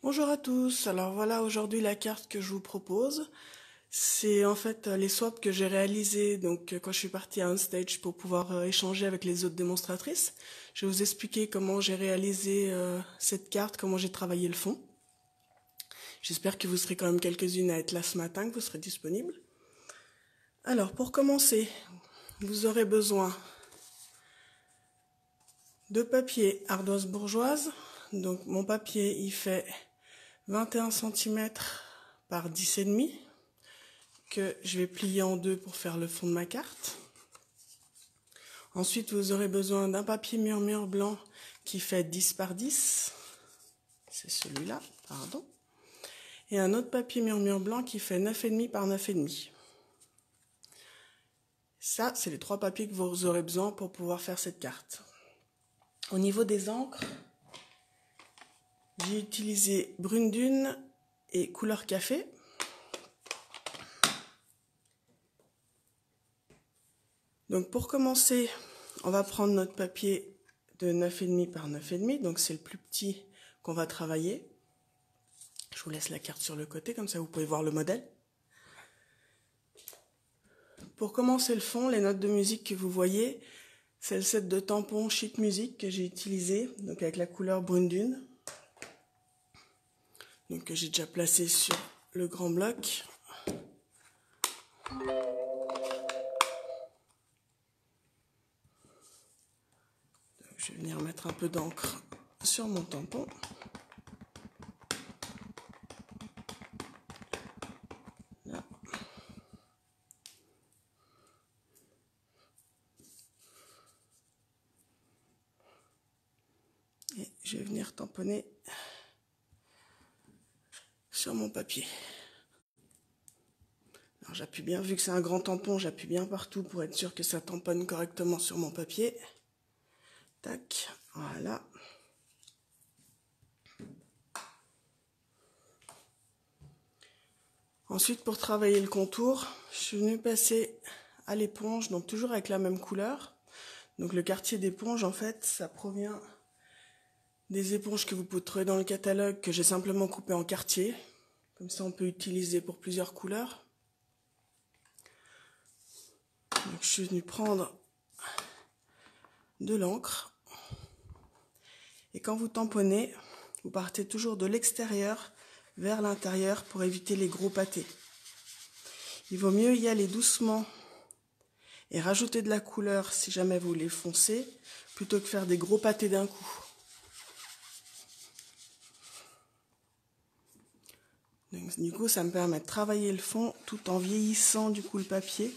Bonjour à tous, alors voilà aujourd'hui la carte que je vous propose. C'est en fait les swaps que j'ai réalisés quand je suis partie à OnStage pour pouvoir échanger avec les autres démonstratrices. Je vais vous expliquer comment j'ai réalisé cette carte, comment j'ai travaillé le fond. J'espère que vous serez quand même quelques-unes à être là ce matin, que vous serez disponibles. Alors pour commencer, vous aurez besoin de papier ardoise bourgeoise. Donc mon papier il fait 21 cm par 10,5 que je vais plier en deux pour faire le fond de ma carte. Ensuite, vous aurez besoin d'un papier murmure blanc qui fait 10 par 10. C'est celui-là, pardon. Et un autre papier murmure blanc qui fait 9,5 par 9,5. Ça, c'est les trois papiers que vous aurez besoin pour pouvoir faire cette carte. Au niveau des encres, j'ai utilisé brune dune et couleur café. Donc pour commencer, on va prendre notre papier de 9,5 par 9,5, donc c'est le plus petit qu'on va travailler. Je vous laisse la carte sur le côté, comme ça vous pouvez voir le modèle. Pour commencer le fond, les notes de musique que vous voyez, c'est le set de tampons Sheet Music que j'ai utilisé, donc avec la couleur brune dune. Donc que j'ai déjà placé sur le grand bloc. Je vais venir mettre un peu d'encre sur mon tampon. Là. Et je vais venir tamponner sur mon papier. Alors j'appuie bien, vu que c'est un grand tampon, j'appuie bien partout pour être sûr que ça tamponne correctement sur mon papier. Tac, voilà. Ensuite, pour travailler le contour, je suis venue passer à l'éponge, donc toujours avec la même couleur. Donc le quartier d'éponge, en fait, ça provient des éponges que vous pouvez trouver dans le catalogue, que j'ai simplement coupé en quartier. Comme ça, on peut utiliser pour plusieurs couleurs. Donc je suis venue prendre de l'encre. Et quand vous tamponnez, vous partez toujours de l'extérieur vers l'intérieur pour éviter les gros pâtés. Il vaut mieux y aller doucement et rajouter de la couleur si jamais vous voulez foncer, plutôt que faire des gros pâtés d'un coup. Donc, du coup, ça me permet de travailler le fond tout en vieillissant du coup le papier.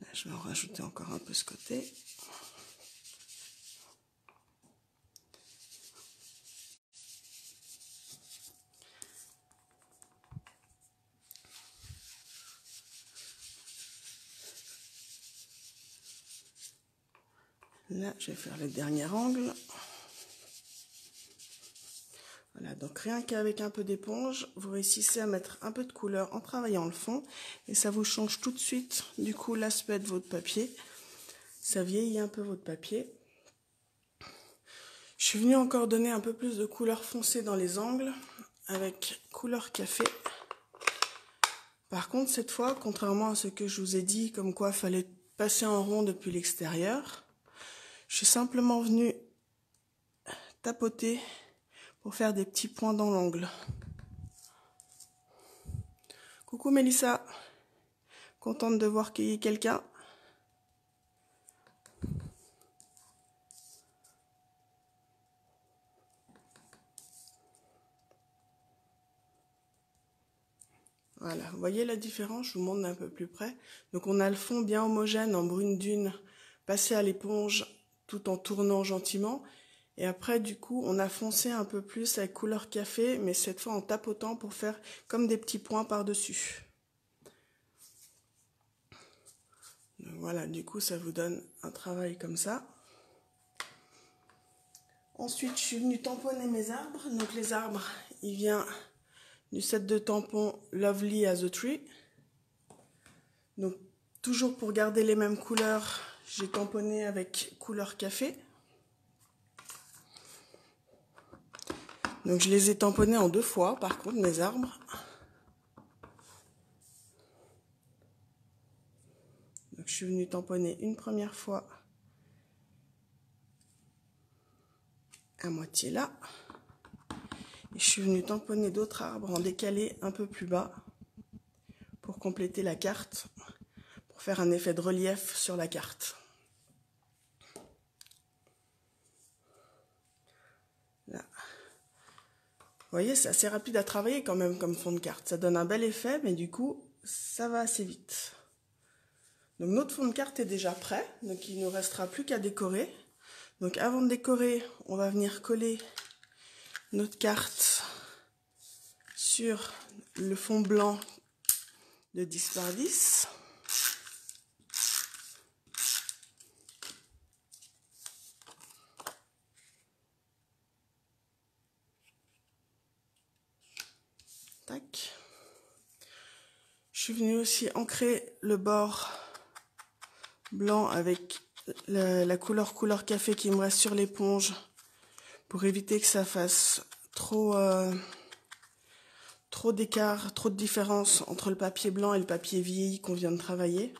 Là, je vais en rajouter encore un peu ce côté. Là, je vais faire le dernier angle. Voilà, donc rien qu'avec un peu d'éponge, vous réussissez à mettre un peu de couleur en travaillant le fond. Et ça vous change tout de suite, du coup, l'aspect de votre papier. Ça vieillit un peu votre papier. Je suis venue encore donner un peu plus de couleur foncée dans les angles, avec couleur café. Par contre, cette fois, contrairement à ce que je vous ai dit, comme quoi il fallait passer en rond depuis l'extérieur, je suis simplement venue tapoter pour faire des petits points dans l'angle. Coucou Mélissa, contente de voir qu'il y ait quelqu'un. Voilà, vous voyez la différence, je vous montre d'un peu plus près. Donc on a le fond bien homogène en brune dune, passé à l'éponge tout en tournant gentiment. Et après, du coup, on a foncé un peu plus avec couleur café, mais cette fois en tapotant pour faire comme des petits points par-dessus. Donc voilà, du coup, ça vous donne un travail comme ça. Ensuite, je suis venue tamponner mes arbres. Donc les arbres, il vient du set de tampons Lovely as a Tree. Donc toujours pour garder les mêmes couleurs, j'ai tamponné avec couleur café. Donc je les ai tamponnés en 2 fois par contre, mes arbres. Donc je suis venue tamponner une première fois à moitié là. Et je suis venue tamponner d'autres arbres en décalé un peu plus bas pour compléter la carte, pour faire un effet de relief sur la carte. Là. Vous voyez, c'est assez rapide à travailler quand même comme fond de carte. Ça donne un bel effet, mais du coup, ça va assez vite. Donc notre fond de carte est déjà prêt, donc il ne nous restera plus qu'à décorer. Donc avant de décorer, on va venir coller notre carte sur le fond blanc de 10 par 10. Tac. Je suis venue aussi ancrer le bord blanc avec la couleur café qui me reste sur l'éponge pour éviter que ça fasse trop d'écart, trop de différence entre le papier blanc et le papier vieilli qu'on vient de travailler.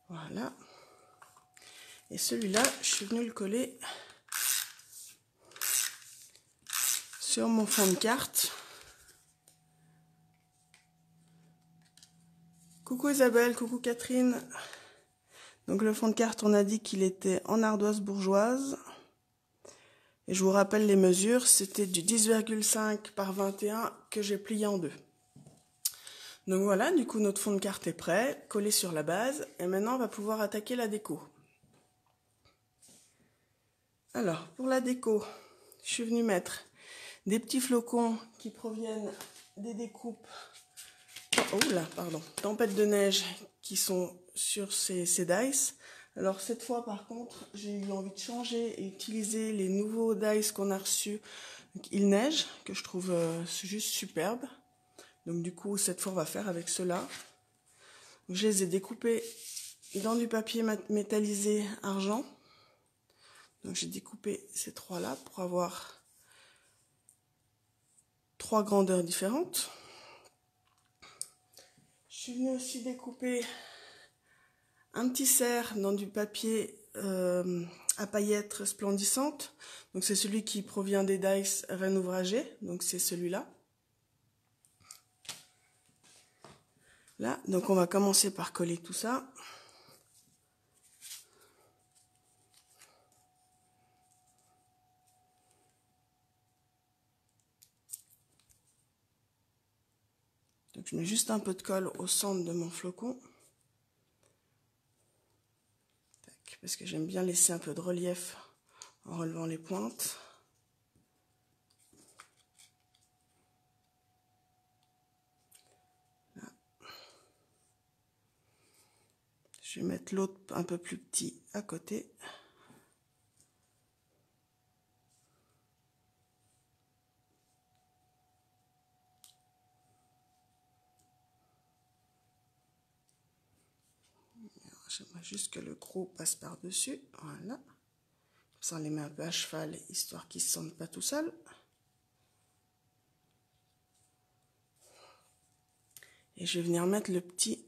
Voilà. Et celui-là, je suis venue le coller sur mon fond de carte. Coucou Isabelle, coucou Catherine. Donc le fond de carte, on a dit qu'il était en ardoise bourgeoise. Et je vous rappelle les mesures, c'était du 10,5 par 21 que j'ai plié en 2. Donc voilà, du coup notre fond de carte est prêt, collé sur la base. Et maintenant on va pouvoir attaquer la déco. Alors pour la déco, je suis venue mettre des petits flocons qui proviennent des découpes, tempête de neige qui sont sur ces dice. Alors cette fois par contre, j'ai eu envie de changer et utiliser les nouveaux dice qu'on a reçus. Donc, il neige, que je trouve juste superbe. Donc du coup, cette fois on va faire avec ceux-là. Je les ai découpés dans du papier métallisé argent. Donc j'ai découpé ces 3-là pour avoir 3 grandeurs différentes. Je suis venue aussi découper un petit cerf dans du papier à paillettes resplendissantes. Donc c'est celui qui provient des dice Rennes ouvragés. Donc c'est celui-là. Là, donc on va commencer par coller tout ça. Donc je mets juste un peu de colle au centre de mon flocon. Tac, parce que j'aime bien laisser un peu de relief en relevant les pointes. Là. Je vais mettre l'autre un peu plus petit à côté. J'aimerais juste que le gros passe par-dessus. Voilà. Comme ça, on les met un peu à cheval, histoire qu'ils ne se sentent pas tout seuls. Et je vais venir mettre le petit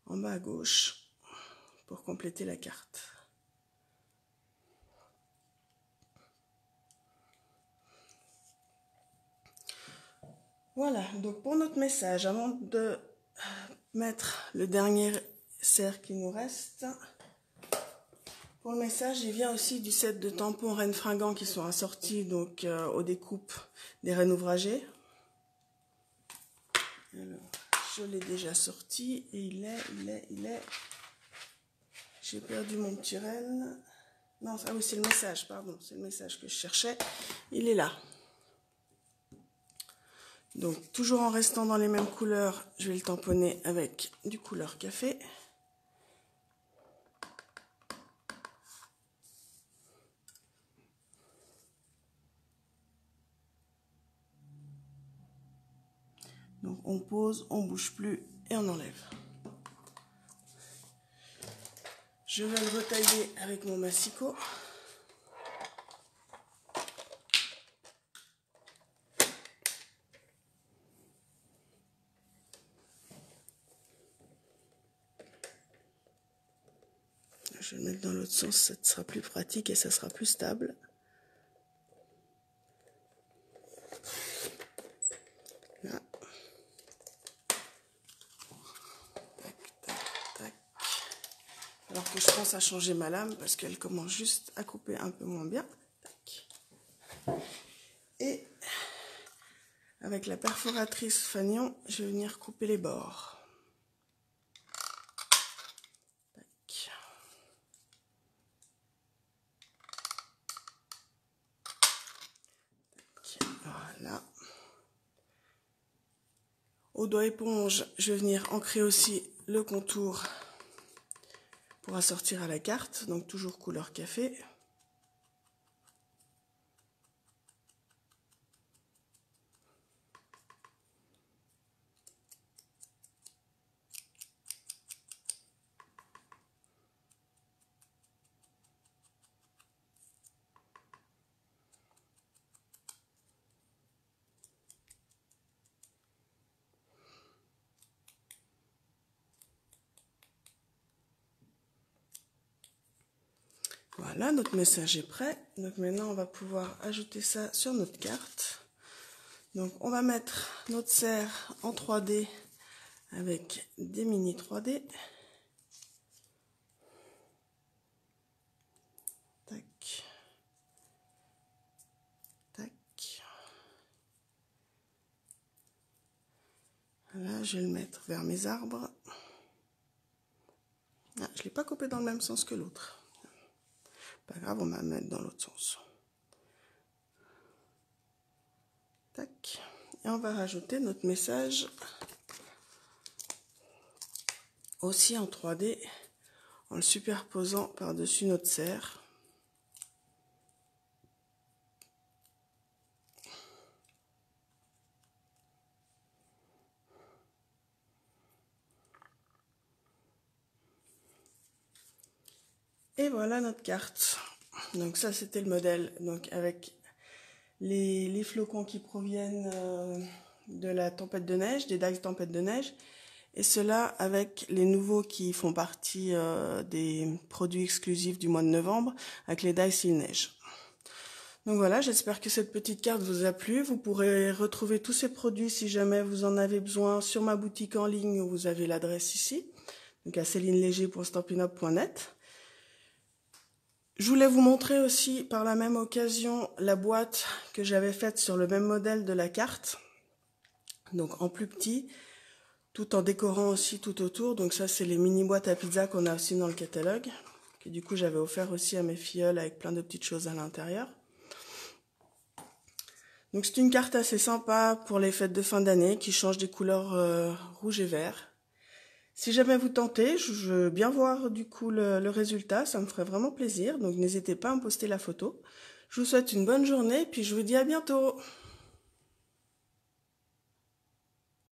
en bas à gauche pour compléter la carte. Voilà, donc pour notre message, avant de mettre le dernier cerf qui nous reste, pour le message, il vient aussi du set de tampons Rennes fringants qui sont assortis donc aux découpes des Rennes ouvragés. Alors, je l'ai déjà sorti et il est. J'ai perdu mon petit renne. Non, oui, c'est le message, pardon, c'est le message que je cherchais. Il est là. Donc toujours en restant dans les mêmes couleurs, je vais le tamponner avec du couleur café. Donc on pose, on bouge plus et on enlève. Je vais le retailler avec mon massicot. Je vais le mettre dans l'autre sens, ça sera plus pratique et ça sera plus stable. Là. Tac, tac, tac. Alors que je pense à changer ma lame parce qu'elle commence juste à couper un peu moins bien. Tac. Et avec la perforatrice fanion, je vais venir couper les bords. Tac. Tac. Voilà. Au doigt éponge, je vais venir ancrer aussi le contour pour assortir à la carte, donc toujours couleur café. Voilà, notre message est prêt. Donc maintenant, on va pouvoir ajouter ça sur notre carte. Donc on va mettre notre serre en 3D avec des mini 3D. Tac. Tac. Voilà, je vais le mettre vers mes arbres. Ah, je ne l'ai pas coupé dans le même sens que l'autre. Pas grave, on va le mettre dans l'autre sens. Tac. Et on va rajouter notre message aussi en 3D en le superposant par-dessus notre serre. Et voilà notre carte. Donc ça c'était le modèle, donc avec les flocons qui proviennent de la tempête de neige, des dalles tempête de neige, et cela avec les nouveaux qui font partie des produits exclusifs du mois de novembre, avec les dalles s'il neige. Donc voilà, j'espère que cette petite carte vous a plu. Vous pourrez retrouver tous ces produits si jamais vous en avez besoin sur ma boutique en ligne où vous avez l'adresse ici, donc à celineléger.stampinup.net. Je voulais vous montrer aussi par la même occasion la boîte que j'avais faite sur le même modèle de la carte, donc en plus petit, tout en décorant aussi tout autour. Donc ça c'est les mini boîtes à pizza qu'on a aussi dans le catalogue, que du coup j'avais offert aussi à mes filleuls avec plein de petites choses à l'intérieur. Donc c'est une carte assez sympa pour les fêtes de fin d'année qui change des couleurs rouge et vert. Si jamais vous tentez, je veux bien voir du coup le résultat, ça me ferait vraiment plaisir. Donc n'hésitez pas à me poster la photo. Je vous souhaite une bonne journée, puis je vous dis à bientôt.